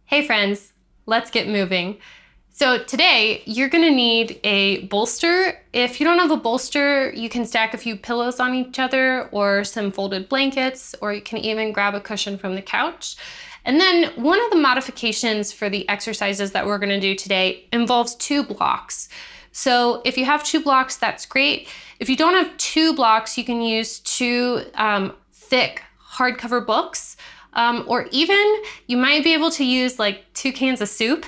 Hey friends, let's get moving. So today you're gonna need a bolster. If you don't have a bolster, you can stack a few pillows on each other or some folded blankets, or you can even grab a cushion from the couch. And then one of the modifications for the exercises that we're gonna do today involves 2 blocks. So if you have 2 blocks, that's great. If you don't have 2 blocks, you can use 2 thick hardcover books. Or even you might be able to use like 2 cans of soup.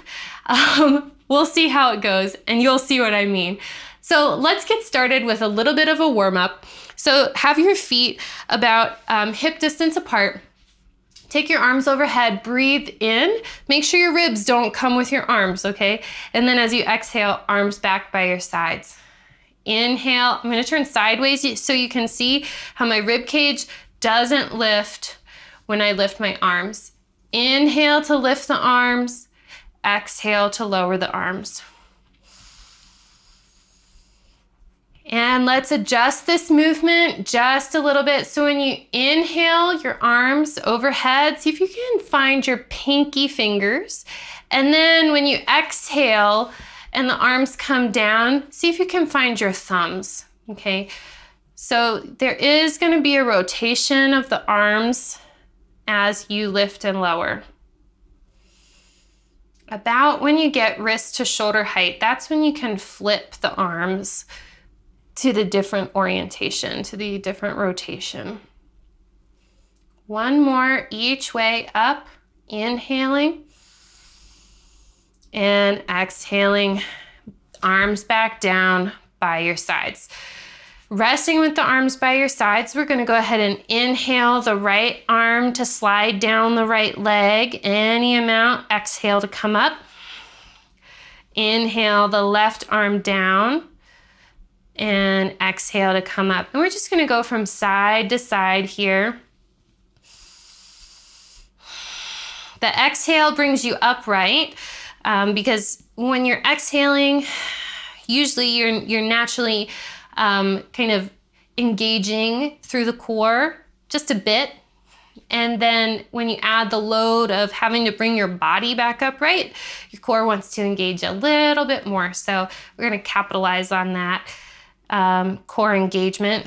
We'll see how it goes and you'll see what I mean. So let's get started with a little bit of a warm up. So have your feet about hip distance apart. Take your arms overhead, breathe in. Make sure your ribs don't come with your arms, okay? And then as you exhale, arms back by your sides. Inhale, I'm gonna turn sideways so you can see how my rib cage doesn't lift when I lift my arms. Inhale to lift the arms, exhale to lower the arms. And let's adjust this movement just a little bit. So when you inhale, your arms overhead, see if you can find your pinky fingers. And then when you exhale and the arms come down, see if you can find your thumbs, okay? So there is gonna be a rotation of the arms as you lift and lower. About when you get wrist to shoulder height, that's when you can flip the arms to the different orientation, to the different rotation. One more each way up, inhaling and exhaling, arms back down by your sides. Resting with the arms by your sides, we're gonna go ahead and inhale the right arm to slide down the right leg, any amount. Exhale to come up. Inhale the left arm down and exhale to come up. And we're just gonna go from side to side here. The exhale brings you upright because when you're exhaling, usually you're naturally kind of engaging through the core just a bit. And then when you add the load of having to bring your body back upright, your core wants to engage a little bit more. So we're gonna capitalize on that core engagement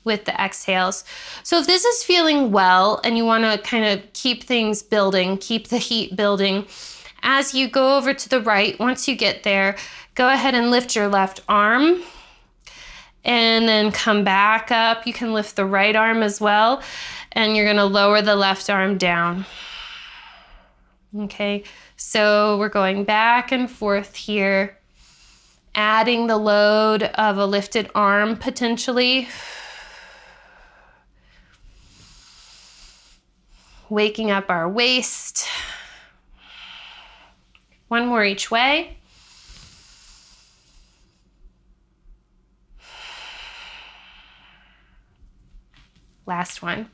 with the exhales. So if this is feeling well and you wanna kind of keep things building, keep the heat building, as you go over to the right, once you get there, go ahead and lift your left arm and then come back up. You can lift the right arm as well, and you're gonna lower the left arm down. Okay, so we're going back and forth here, adding the load of a lifted arm potentially. Waking up our waist. One more each way. Last one.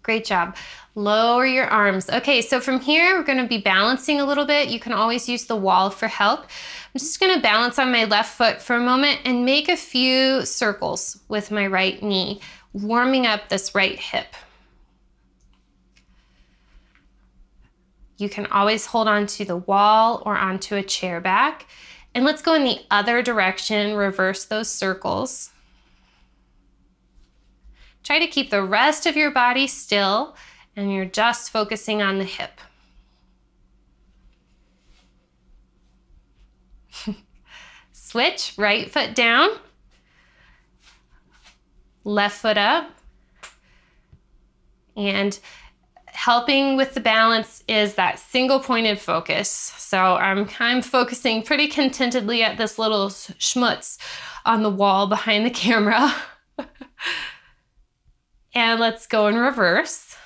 Great job. Lower your arms. Okay, so from here, we're gonna be balancing a little bit. You can always use the wall for help. I'm just gonna balance on my left foot for a moment and make a few circles with my right knee, warming up this right hip. You can always hold on to the wall or onto a chair back. And let's go in the other direction, reverse those circles. Try to keep the rest of your body still and you're just focusing on the hip. Switch, right foot down, left foot up, and helping with the balance is that single pointed focus. So I'm focusing pretty contentedly at this little schmutz on the wall behind the camera. And let's go in reverse.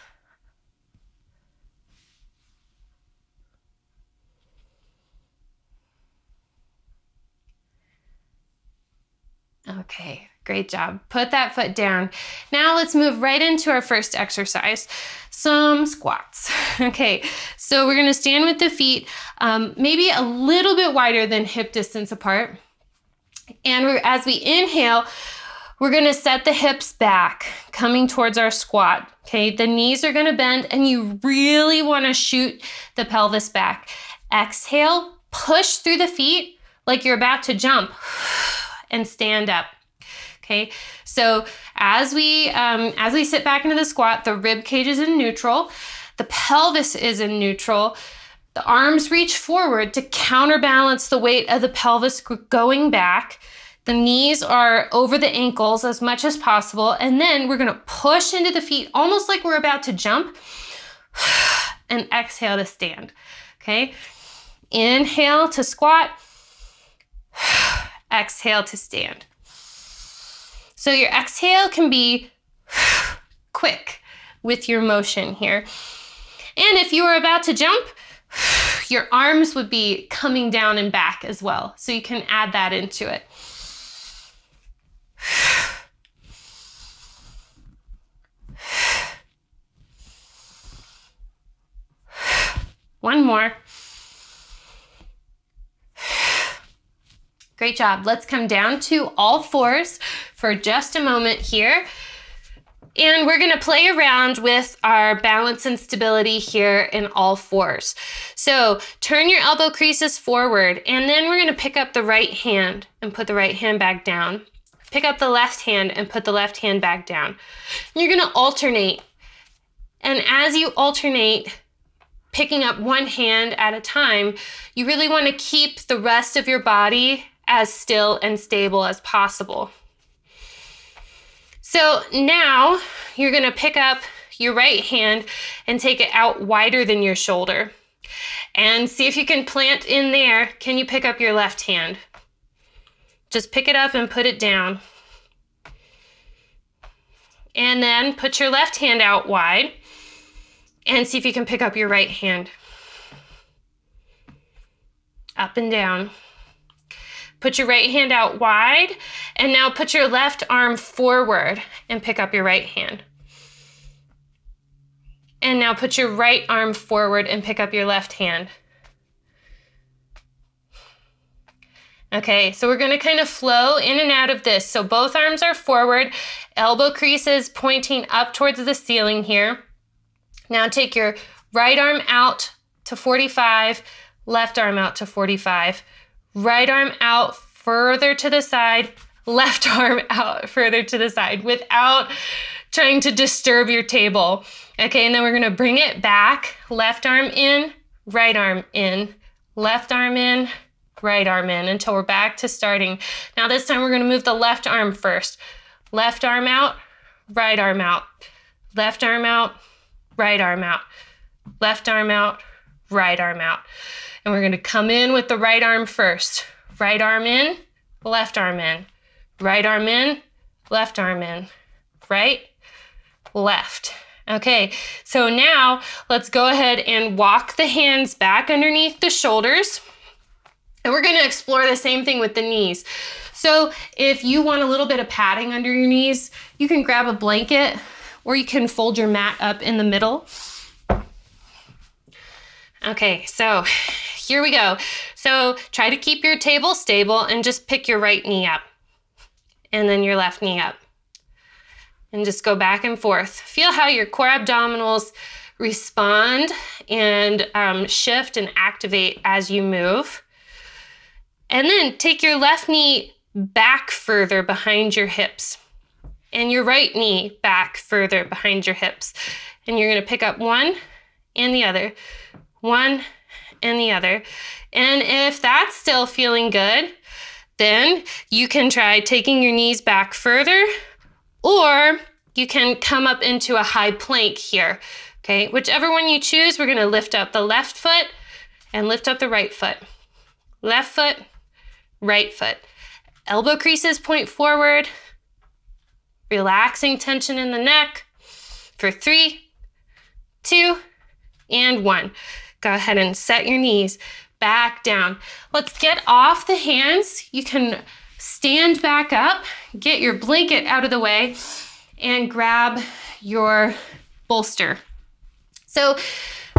Okay, great job. Put that foot down. Now let's move right into our first exercise, some squats. Okay, so we're gonna stand with the feet maybe a little bit wider than hip distance apart. And as we inhale, We're gonna set the hips back, coming towards our squat, okay? The knees are gonna bend and you really wanna shoot the pelvis back. Exhale, push through the feet like you're about to jump and stand up, okay? So as we sit back into the squat, the rib cage is in neutral, the pelvis is in neutral, the arms reach forward to counterbalance the weight of the pelvis going back. The knees are over the ankles as much as possible. And then we're gonna push into the feet almost like we're about to jump and exhale to stand, okay? Inhale to squat, exhale to stand. So your exhale can be quick with your motion here. And if you were about to jump, your arms would be coming down and back as well. So you can add that into it. One more. Great job. Let's come down to all fours for just a moment here. And we're gonna play around with our balance and stability here in all fours. So turn your elbow creases forward, and then we're gonna pick up the right hand and put the right hand back down. Pick up the left hand and put the left hand back down. You're gonna alternate. And as you alternate, picking up one hand at a time, you really wanna keep the rest of your body as still and stable as possible. So now you're gonna pick up your right hand and take it out wider than your shoulder. And see if you can plant in there. Can you pick up your left hand? Just pick it up and put it down. And then put your left hand out wide and see if you can pick up your right hand. Up and down. Put your right hand out wide, and now put your left arm forward and pick up your right hand. And now put your right arm forward and pick up your left hand. Okay, so we're gonna kind of flow in and out of this. So both arms are forward, elbow creases pointing up towards the ceiling here. Now take your right arm out to 45, left arm out to 45. Right arm out further to the side, left arm out further to the side without trying to disturb your table. Okay, and then we're gonna bring it back, left arm in, right arm in, left arm in, right arm in, until we're back to starting. Now this time we're gonna move the left arm first. Left arm out, right arm out, left arm out, right arm out, left arm out, right arm out. And we're gonna come in with the right arm first. Right arm in, left arm in. Right arm in, left arm in. Right, left. Okay, so now let's go ahead and walk the hands back underneath the shoulders. And we're gonna explore the same thing with the knees. So if you want a little bit of padding under your knees, you can grab a blanket or you can fold your mat up in the middle. Okay, so here we go. So try to keep your table stable and just pick your right knee up and then your left knee up. And just go back and forth. Feel how your core abdominals respond and shift and activate as you move. And then take your left knee back further behind your hips and your right knee back further behind your hips. And you're gonna pick up one and the other, one and the other. And if that's still feeling good, then you can try taking your knees back further, or you can come up into a high plank here, okay? Whichever one you choose, we're gonna lift up the left foot and lift up the right foot. Left foot, right foot. Elbow creases point forward, relaxing tension in the neck for 3, 2, and 1. Go ahead and set your knees back down. Let's get off the hands. You can stand back up, get your blanket out of the way, and grab your bolster. So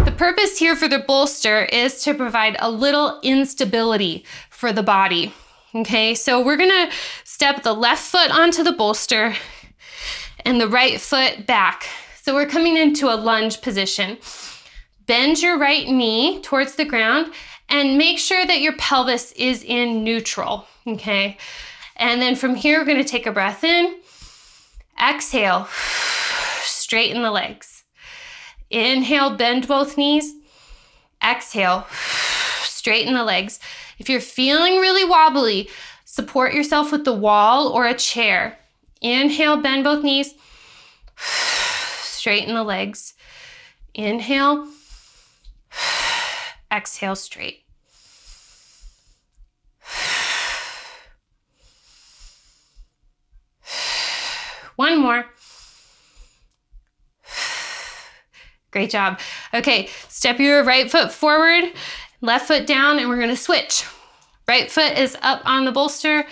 the purpose here for the bolster is to provide a little instability for the body. Okay, so we're gonna step the left foot onto the bolster and the right foot back. So we're coming into a lunge position. Bend your right knee towards the ground and make sure that your pelvis is in neutral, okay? And then from here, we're gonna take a breath in. Exhale, straighten the legs. Inhale, bend both knees. Exhale, straighten the legs. If you're feeling really wobbly, support yourself with the wall or a chair. Inhale, bend both knees. Straighten the legs. Inhale. Exhale, straight. One more. Great job. Okay, step your right foot forward, left foot down, and we're gonna switch. Right foot is up on the bolster,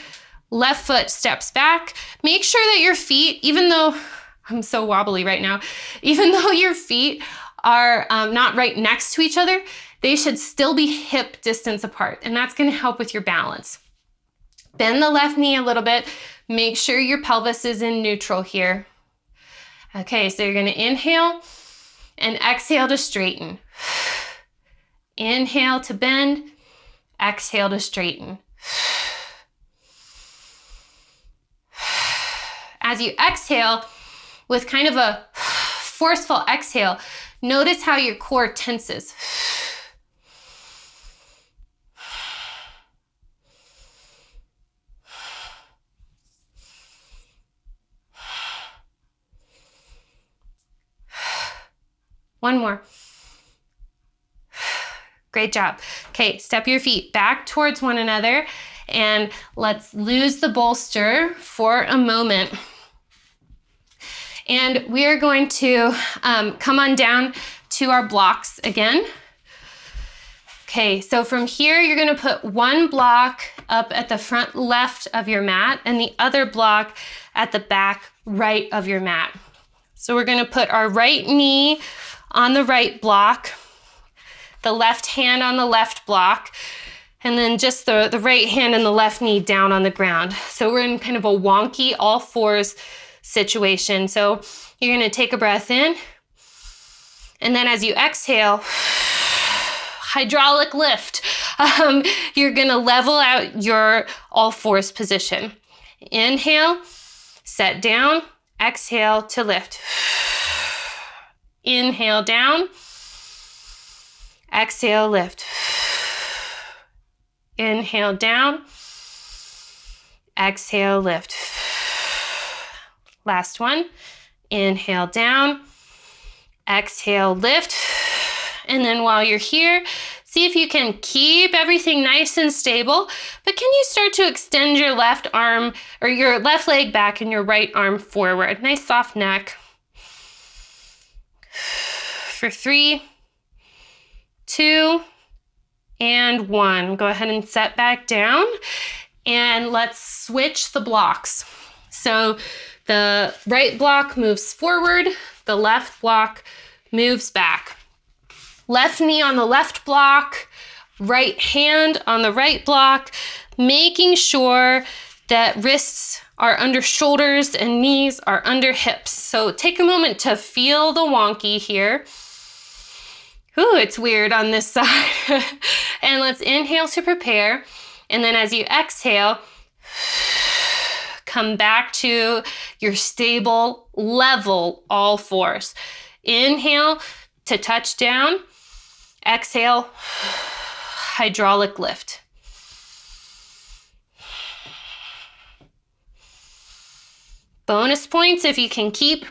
left foot steps back. Make sure that your feet, even though I'm so wobbly right now, even though your feet are not right next to each other, they should still be hip distance apart, and that's gonna help with your balance. Bend the left knee a little bit. Make sure your pelvis is in neutral here. Okay, so you're gonna inhale and exhale to straighten. Inhale to bend, exhale to straighten. As you exhale, with kind of a forceful exhale, notice how your core tenses. One more. Great job. Okay, step your feet back towards one another and let's lose the bolster for a moment. And we are going to come on down to our blocks again. Okay, so from here, you're gonna put one block up at the front left of your mat and the other block at the back right of your mat. So we're gonna put our right knee on the right block, the left hand on the left block, and then just the right hand and the left knee down on the ground. So we're in kind of a wonky all fours situation. So you're gonna take a breath in, and then as you exhale, hydraulic lift. You're gonna level out your all fours position. Inhale, set down, exhale to lift. Inhale down, exhale lift. Inhale down, exhale lift. Last one, inhale down, exhale lift. And then while you're here, see if you can keep everything nice and stable, but can you start to extend your left arm or your left leg back and your right arm forward? Nice soft neck. For 3, 2, and 1. Go ahead and set back down and let's switch the blocks. So the right block moves forward, the left block moves back. Left knee on the left block, right hand on the right block, making sure that wrists are under shoulders and knees are under hips. So take a moment to feel the wonky here. Ooh, it's weird on this side. And let's inhale to prepare. And then as you exhale, come back to your stable, level all fours. Inhale to touch down. Exhale, hydraulic lift. Bonus points if you can keep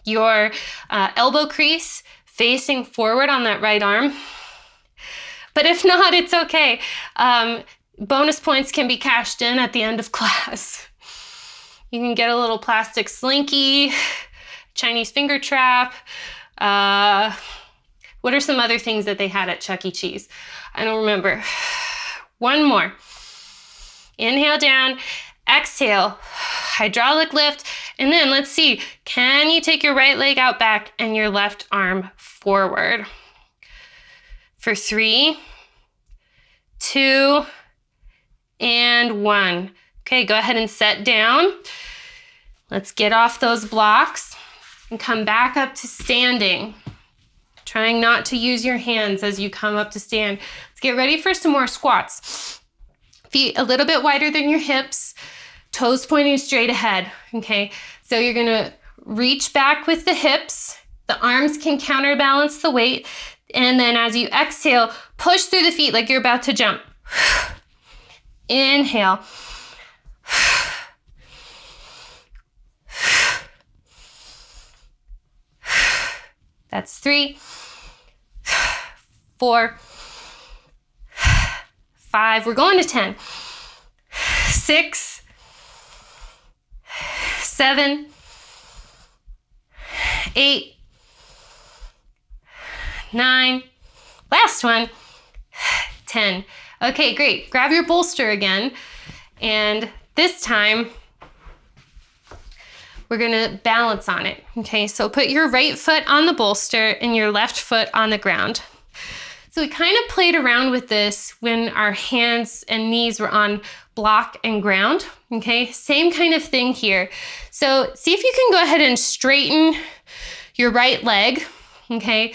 your elbow crease facing forward on that right arm. But if not, it's okay. Bonus points can be cashed in at the end of class. You can get a little plastic slinky, Chinese finger trap. What are some other things that they had at Chuck E. Cheese? I don't remember. One more. Inhale down, exhale, hydraulic lift, and then let's see, can you take your right leg out back and your left arm forward? For 3, 2, and 1. Okay, go ahead and set down. Let's get off those blocks and come back up to standing. Trying not to use your hands as you come up to stand. Let's get ready for some more squats. Feet a little bit wider than your hips, toes pointing straight ahead, okay? So you're gonna reach back with the hips, the arms can counterbalance the weight, and then as you exhale, push through the feet like you're about to jump. Inhale. That's 3, 4, 5. We're going to 10. 6, 7, 8, 9. Last one. 10. Okay, great. Grab your bolster again. And this time, we're gonna balance on it. Okay, so put your right foot on the bolster and your left foot on the ground. So we kind of played around with this when our hands and knees were on block and ground. Okay, same kind of thing here. So see if you can go ahead and straighten your right leg. Okay,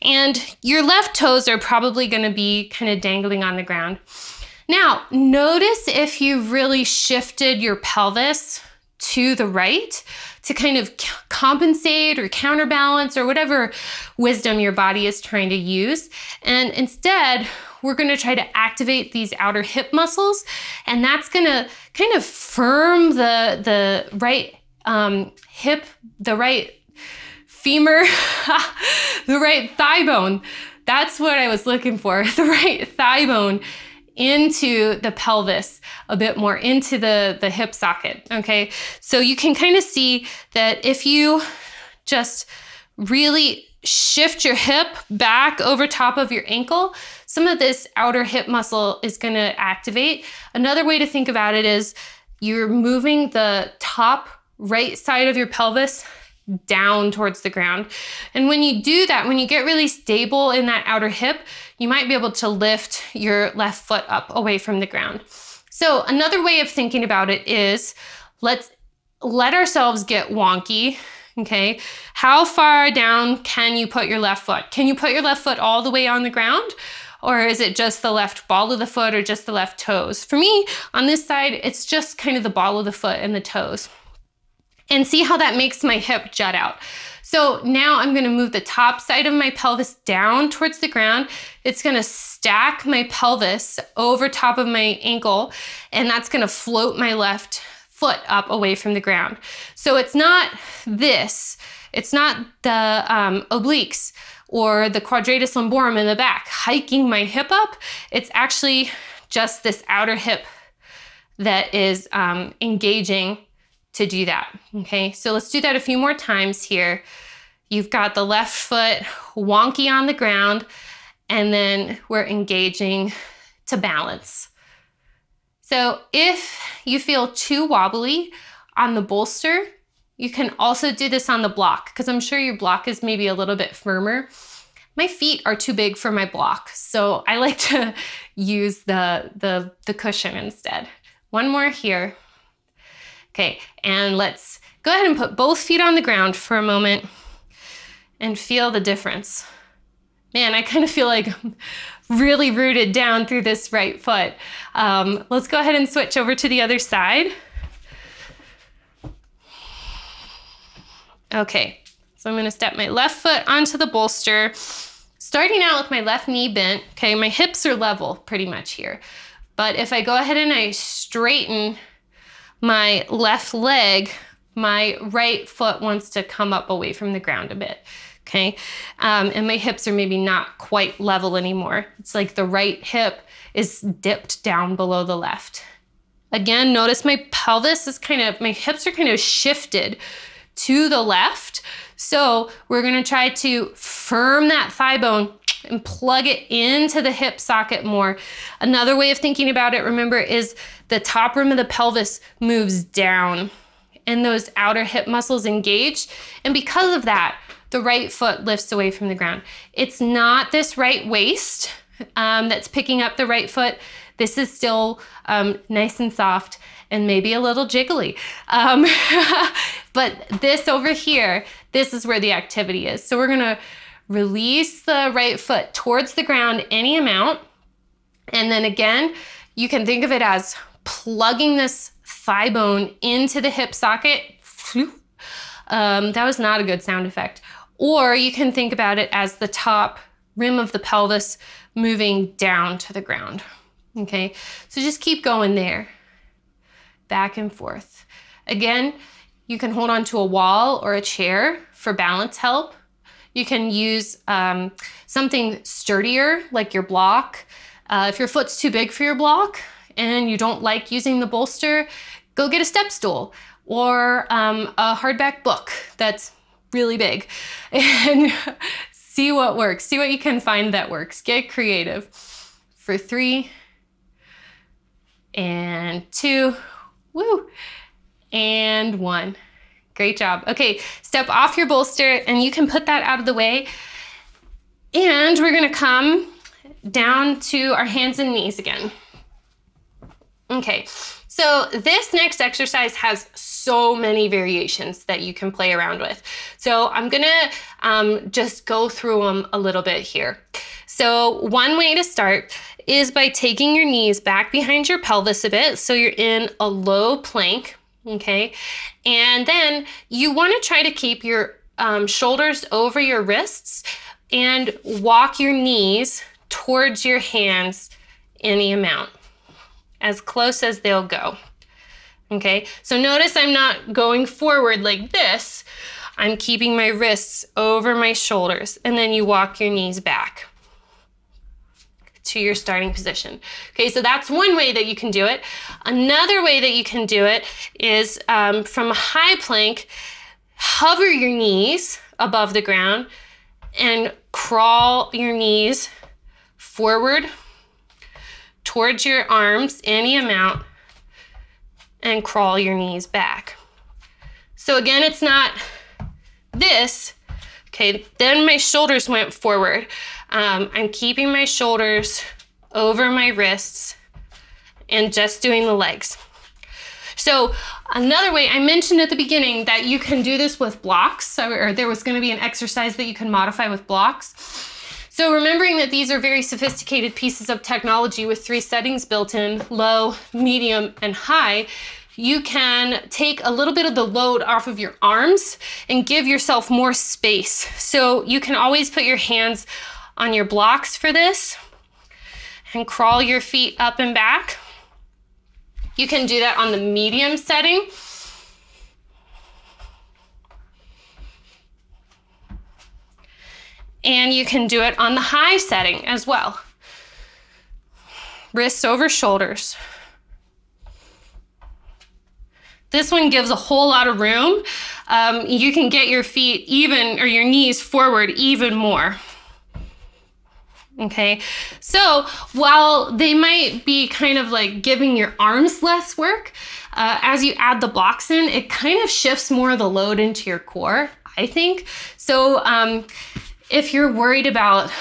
and your left toes are probably gonna be kind of dangling on the ground. Now, notice if you've really shifted your pelvis to the right to kind of compensate or counterbalance or whatever wisdom your body is trying to use. And instead, we're gonna try to activate these outer hip muscles, and that's gonna kind of firm the right hip, the right femur, the right thigh bone. That's what I was looking for, the right thigh bone into the pelvis a bit more, into the hip socket, okay? So you can kind of see that if you just really shift your hip back over top of your ankle, some of this outer hip muscle is gonna activate. Another way to think about it is you're moving the top right side of your pelvis down towards the ground. And when you do that, when you get really stable in that outer hip, you might be able to lift your left foot up away from the ground. So another way of thinking about it is, let's let ourselves get wonky, okay? How far down can you put your left foot? Can you put your left foot all the way on the ground? Or is it just the left ball of the foot or just the left toes? For me, on this side, it's just kind of the ball of the foot and the toes. And see how that makes my hip jut out. So now I'm gonna move the top side of my pelvis down towards the ground. It's gonna stack my pelvis over top of my ankle, and that's gonna float my left foot up away from the ground. So it's not this, it's not the obliques or the quadratus lumborum in the back hiking my hip up. It's actually just this outer hip that is engaging to do that, okay? So let's do that a few more times here. You've got the left foot wonky on the ground, and then we're engaging to balance. So if you feel too wobbly on the bolster, you can also do this on the block, because I'm sure your block is maybe a little bit firmer. My feet are too big for my block, so I like to use the cushion instead. One more here. Okay, and let's go ahead and put both feet on the ground for a moment and feel the difference. Man, I kind of feel like I'm really rooted down through this right foot. Let's go ahead and switch over to the other side. Okay, so I'm gonna step my left foot onto the bolster, starting out with my left knee bent. Okay, my hips are level pretty much here. But if I go ahead and I straighten my left leg, my right foot wants to come up away from the ground a bit, okay? And my hips are maybe not quite level anymore. It's like the right hip is dipped down below the left. Again, notice my pelvis is my hips are kind of shifted to the left. So we're gonna try to firm that thigh bone and plug it into the hip socket more. Another way of thinking about it, remember, is the top rim of the pelvis moves down and those outer hip muscles engage. And because of that, the right foot lifts away from the ground. It's not this right waist that's picking up the right foot. This is still nice and soft and maybe a little jiggly. But this over here, this is where the activity is. So we're gonna release the right foot towards the ground any amount. And then again, you can think of it as plugging this thigh bone into the hip socket. That was not a good sound effect. Or you can think about it as the top rim of the pelvis moving down to the ground. Okay, so just keep going there, back and forth. Again, you can hold on to a wall or a chair for balance help. You can use something sturdier like your block. If your foot's too big for your block and you don't like using the bolster, go get a step stool or a hardback book that's really big and see what works. See what you can find that works. Get creative. For 3 and 2, woo, and 1. Great job. Okay, step off your bolster and you can put that out of the way. And we're gonna come down to our hands and knees again. Okay, so this next exercise has so many variations that you can play around with. So I'm gonna just go through them a little bit here. So one way to start is by taking your knees back behind your pelvis a bit. So you're in a low plank, okay? And then you wanna try to keep your shoulders over your wrists and walk your knees towards your hands any amount, as close as they'll go. Okay, so notice I'm not going forward like this. I'm keeping my wrists over my shoulders, and then you walk your knees back to your starting position. Okay, so that's one way that you can do it. Another way that you can do it is from a high plank, hover your knees above the ground and crawl your knees forward towards your arms any amount and crawl your knees back. So again, it's not this. Okay, then my shoulders went forward. I'm keeping my shoulders over my wrists and just doing the legs. So another way, I mentioned at the beginning that you can do this with blocks, or there was going to be an exercise that you can modify with blocks. So remembering that these are very sophisticated pieces of technology with 3 settings built in, low, medium, and high, you can take a little bit of the load off of your arms and give yourself more space. So you can always put your hands on your blocks for this and crawl your feet up and back. You can do that on the medium setting. And you can do it on the high setting as well. Wrists over shoulders. This one gives a whole lot of room. You can get your feet even, or your knees forward even more. Okay, so while they might be kind of like giving your arms less work, as you add the blocks in, it kind of shifts more of the load into your core, I think. So if you're worried about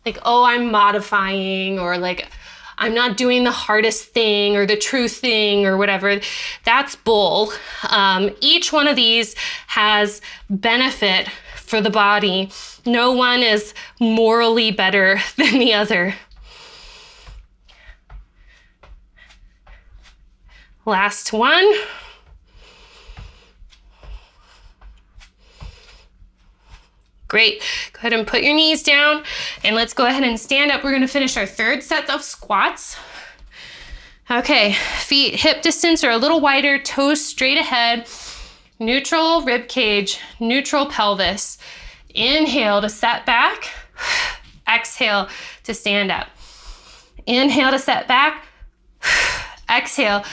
like, oh, I'm modifying, or like, I'm not doing the hardest thing or the true thing or whatever, that's bull. Each one of these has benefit for the body. No one is morally better than the other. Last one. Great. Go ahead and put your knees down and let's go ahead and stand up. We're going to finish our 3rd set of squats. Okay, feet hip distance or a little wider, toes straight ahead, neutral rib cage, neutral pelvis. Inhale to set back, exhale to stand up. Inhale to set back, exhale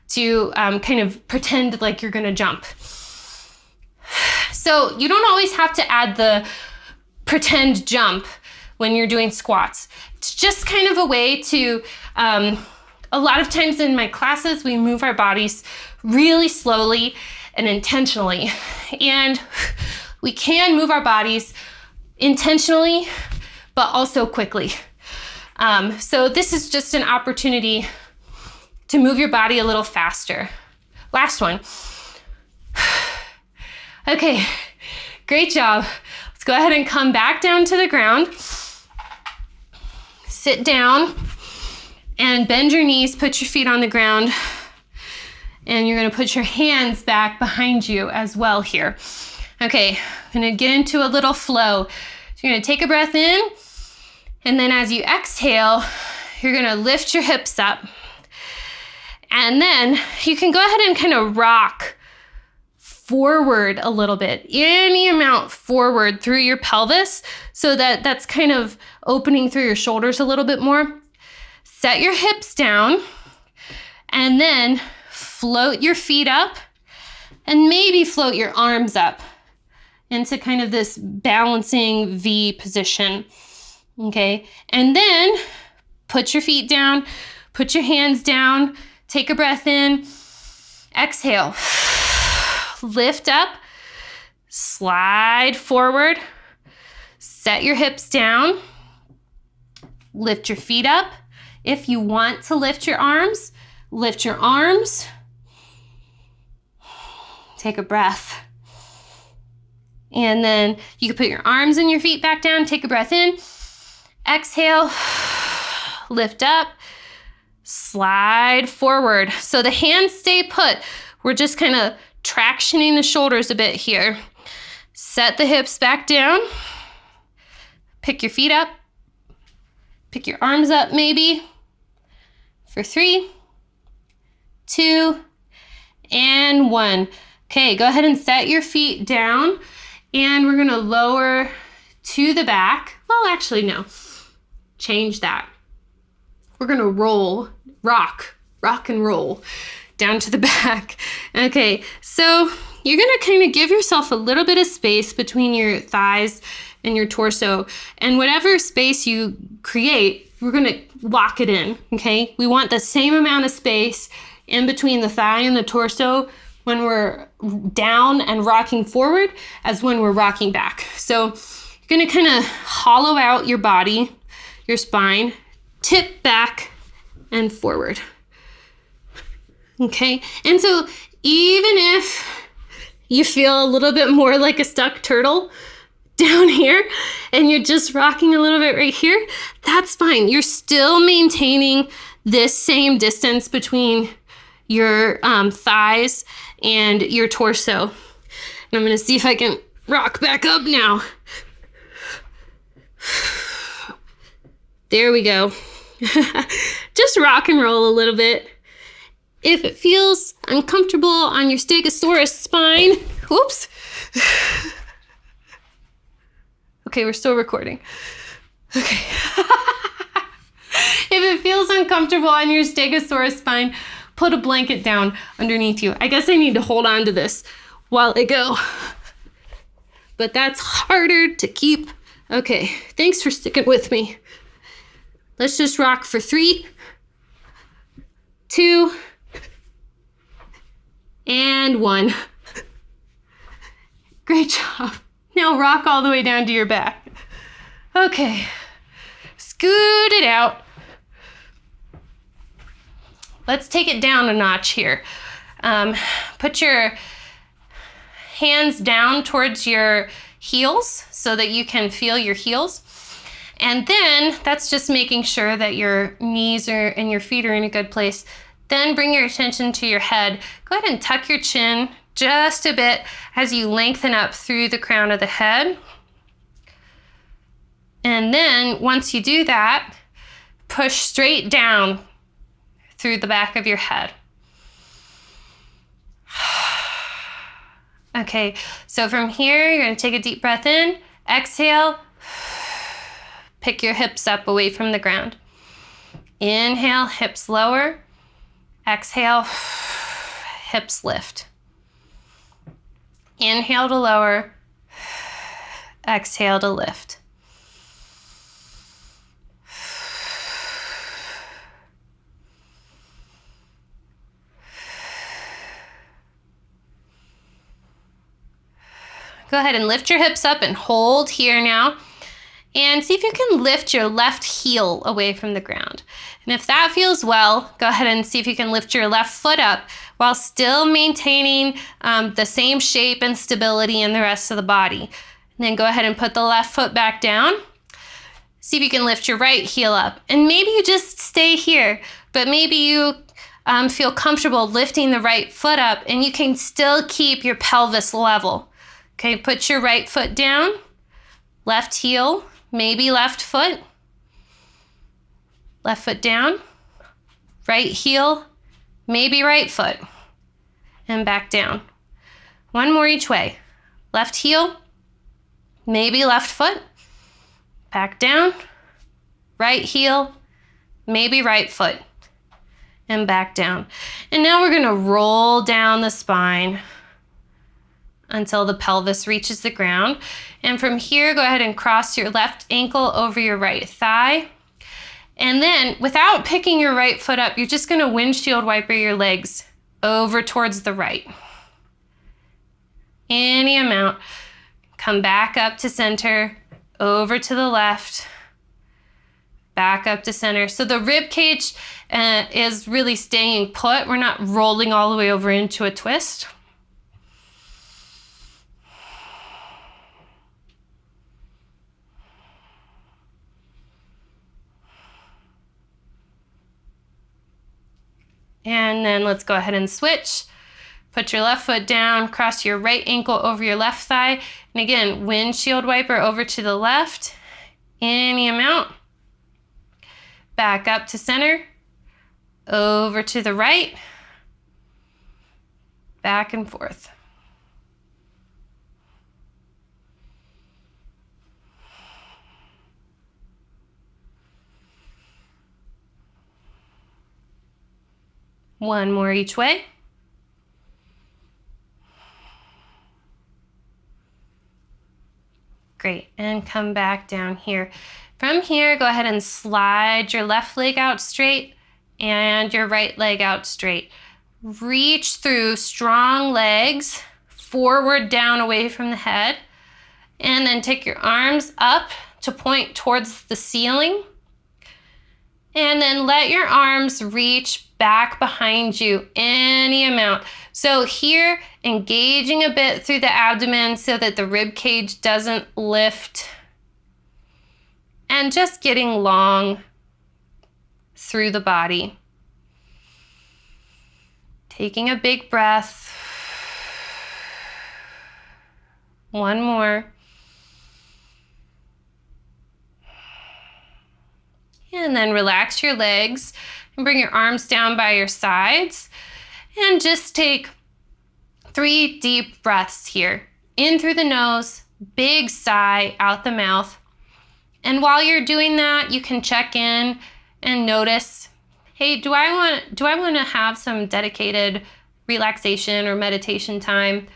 to kind of pretend like you're gonna jump. So you don't always have to add the pretend jump when you're doing squats. It's just kind of a way to, a lot of times in my classes, we move our bodies really slowly and intentionally. And we can move our bodies intentionally, but also quickly. So this is just an opportunity to move your body a little faster. Last one. Okay, great job. Let's go ahead and come back down to the ground. Sit down and bend your knees, put your feet on the ground, and you're gonna put your hands back behind you as well here. Okay, I'm gonna get into a little flow. So you're gonna take a breath in, and then as you exhale, you're gonna lift your hips up. And then you can go ahead and kind of rock forward a little bit, any amount forward through your pelvis, so that that's kind of opening through your shoulders a little bit more. Set your hips down, and then float your feet up, and maybe float your arms up into kind of this balancing V position, okay? And then put your feet down, put your hands down, take a breath in, exhale. Lift up, slide forward, set your hips down, lift your feet up. If you want to lift your arms, lift your arms. Take a breath. And then you can put your arms and your feet back down, take a breath in, exhale, lift up, slide forward. So the hands stay put. We're just kind of tractioning the shoulders a bit here. Set the hips back down. Pick your feet up. Pick your arms up maybe. For 3, 2, and 1. Okay, go ahead and set your feet down, and we're gonna lower to the back. Well, actually, no. Change that. We're gonna rock and roll down to the back. Okay, so you're gonna kind of give yourself a little bit of space between your thighs and your torso, and whatever space you create, we're gonna lock it in, okay? We want the same amount of space in between the thigh and the torso when we're down and rocking forward as when we're rocking back. So you're gonna kind of hollow out your body, your spine, tip back and forward. Okay, and so even if you feel a little bit more like a stuck turtle down here and you're just rocking a little bit right here, that's fine. You're still maintaining this same distance between your thighs and your torso. And I'm gonna see if I can rock back up now. There we go. Just rock and roll a little bit. If it feels uncomfortable on your stegosaurus spine, whoops. Okay, we're still recording. Okay. If it feels uncomfortable on your stegosaurus spine, put a blanket down underneath you. I guess I need to hold on to this while I go. But that's harder to keep. Okay, thanks for sticking with me. Let's just rock for 3, 2, and 1. Great job. Now rock all the way down to your back. Okay, scoot it out. Let's take it down a notch here. Put your hands down towards your heels so that you can feel your heels. And then that's just making sure that your knees and your feet are in a good place. Then bring your attention to your head. Go ahead and tuck your chin just a bit as you lengthen up through the crown of the head. And then once you do that, push straight down through the back of your head. Okay, so from here, you're gonna take a deep breath in, exhale, pick your hips up away from the ground. Inhale, hips lower. Exhale, hips lift. Inhale to lower. Exhale to lift. Go ahead and lift your hips up and hold here now. And see if you can lift your left heel away from the ground. And if that feels well, go ahead and see if you can lift your left foot up while still maintaining the same shape and stability in the rest of the body. And then go ahead and put the left foot back down. See if you can lift your right heel up. And maybe you just stay here, but maybe you feel comfortable lifting the right foot up and you can still keep your pelvis level. Okay, put your right foot down, left heel, maybe left foot down, right heel, maybe right foot, and back down. One more each way. Left heel, maybe left foot, back down, right heel, maybe right foot, and back down. And now we're gonna roll down the spine until the pelvis reaches the ground. And from here, go ahead and cross your left ankle over your right thigh. And then without picking your right foot up, you're just gonna windshield wiper your legs over towards the right. Any amount. Come back up to center, over to the left, back up to center. So the rib cage is really staying put. We're not rolling all the way over into a twist. And then let's go ahead and switch. Put your left foot down, cross your right ankle over your left thigh. And again, windshield wiper over to the left, any amount. Back up to center, over to the right, back and forth. One more each way. Great, and come back down here. From here, go ahead and slide your left leg out straight and your right leg out straight. Reach through strong legs, forward down away from the head, and then take your arms up to point towards the ceiling. And then let your arms reach back behind you any amount. So here, engaging a bit through the abdomen so that the rib cage doesn't lift. And just getting long through the body. Taking a big breath. One more. And then relax your legs and bring your arms down by your sides. And just take 3 deep breaths here. In through the nose, big sigh out the mouth. And while you're doing that, you can check in and notice, hey, do I want to have some dedicated relaxation or meditation time?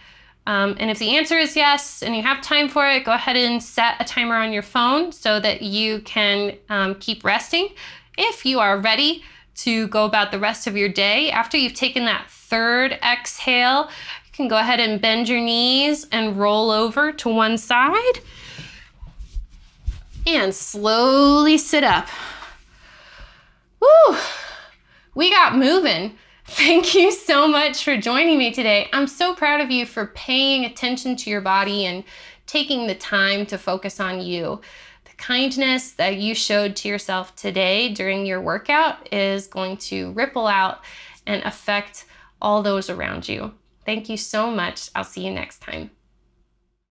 And if the answer is yes, and you have time for it, go ahead and set a timer on your phone so that you can keep resting. If you are ready to go about the rest of your day, after you've taken that 3rd exhale, you can go ahead and bend your knees and roll over to one side. And slowly sit up. Woo! We got moving. Thank you so much for joining me today. I'm so proud of you for paying attention to your body and taking the time to focus on you. The kindness that you showed to yourself today during your workout is going to ripple out and affect all those around you. Thank you so much. I'll see you next time.